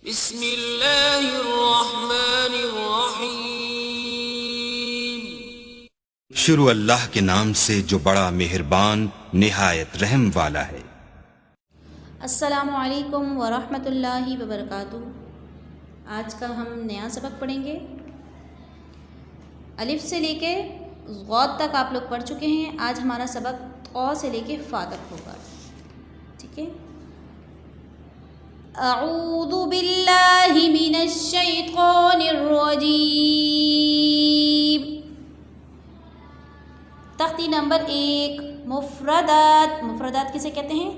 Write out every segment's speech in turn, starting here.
بسم اللہ الرحمن الرحیم۔ شروع اللہ کے نام سے جو بڑا مہربان نہایت رحم والا ہے۔ السلام علیکم ورحمۃ اللہ وبرکاتہ۔ آج کا ہم نیا سبق پڑھیں گے۔ الف سے لے کے غوت تک آپ لوگ پڑھ چکے ہیں۔ آج ہمارا سبق قو سے لے کے فا تک ہوگا، ٹھیک ہے؟ اعوذ باللہ من الشیطان الرجیم۔ تختی نمبر 1، مفردات۔ مفردات کسے کہتے ہیں؟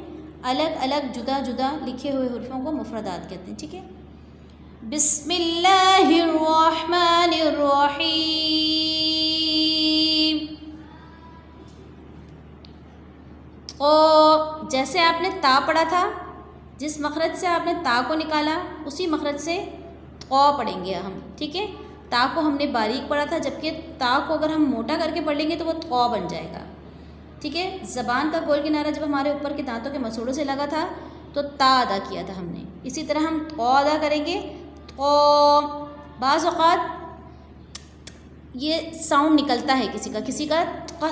الگ الگ جدا جدا لکھے ہوئے حرفوں کو مفردات کہتے ہیں، ٹھیک ہے؟ بسم اللہ الرحمن الرحیم۔ او جیسے آپ نے تا پڑھا تھا، جس مخرج سے آپ نے تا کو نکالا اسی مخرج سے قو پڑھیں گے ہم، ٹھیک ہے؟ تا کو ہم نے باریک پڑھا تھا، جبکہ تا کو اگر ہم موٹا کر کے پڑھ لیں گے تو وہ قو بن جائے گا، ٹھیک ہے؟ زبان کا گول کنارہ جب ہمارے اوپر کے دانتوں کے مسوڑوں سے لگا تھا تو تا ادا کیا تھا ہم نے، اسی طرح ہم قو ادا کریں گے۔ قو بعض اوقات یہ ساؤنڈ نکلتا ہے کسی کا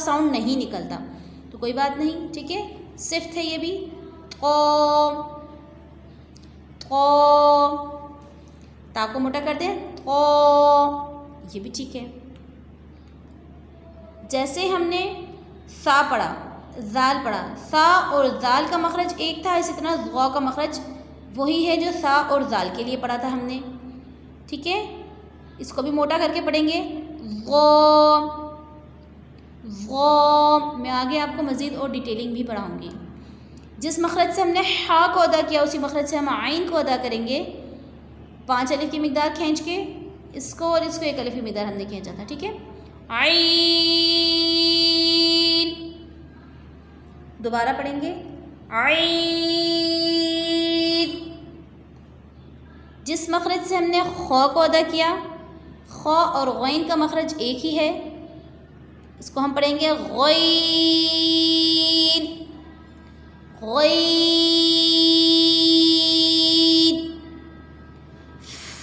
ساؤنڈ نہیں نکلتا، تو کوئی بات نہیں، ٹھیک ہے؟ صفت ہے یہ بھی۔ قو قو، تا کو موٹا کر دیں، قو، یہ بھی ٹھیک ہے۔ جیسے ہم نے سا پڑھا، زال پڑھا، سا اور زال کا مخرج ایک تھا، اسی طرح غو کا مخرج وہی ہے جو سا اور زال کے لیے پڑھا تھا ہم نے، ٹھیک ہے؟ اس کو بھی موٹا کر کے پڑھیں گے، غو غو۔ میں آگے آپ کو مزید اور ڈیٹیلنگ بھی پڑھاؤں گی۔ جس مخرج سے ہم نے ہا کو ادا کیا اسی مخرج سے ہم عین کو ادا کریں گے، 5 الف کی مقدار کھینچ کے، اس کو اور اس کو 1 الف کی مقدار ہم نے کھینچا تھا، ٹھیک ہے؟ عین، دوبارہ پڑھیں گے، عین۔ جس مخرج سے ہم نے خو کو ادا کیا، خو اور غین کا مخرج ایک ہی ہے، اس کو ہم پڑھیں گے غین غین۔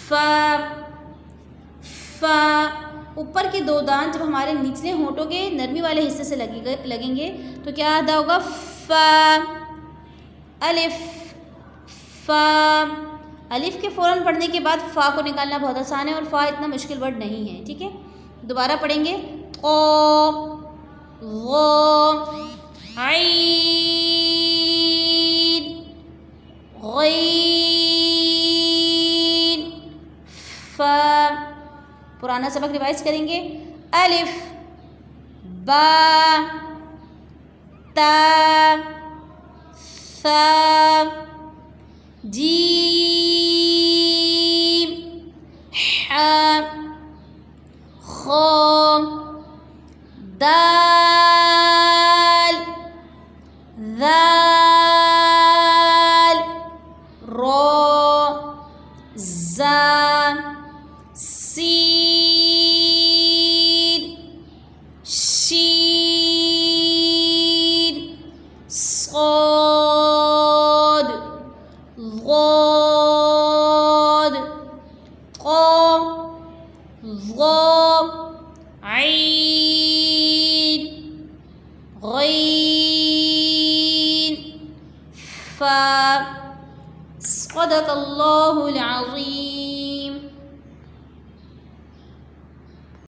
فا فا، اوپر کے 2 دانت جب ہمارے نچلے ہونٹوں کے نرمی والے حصے سے لگیں گے تو کیا ادا ہوگا؟ فا۔ الف، فا۔ الف کے فوراً پڑھنے کے بعد فا کو نکالنا بہت آسان ہے، اور فا اتنا مشکل ورڈ نہیں ہے، ٹھیک ہے؟ دوبارہ پڑھیں گے، قو غو عین غین فا۔ پرانا سبق ریوائز کریں گے، الف با تا ثا جیم حا خا دال ذال را زا سین شین صاد ضاد قا ظا عین غین فا۔ صدق اللہ العظیم۔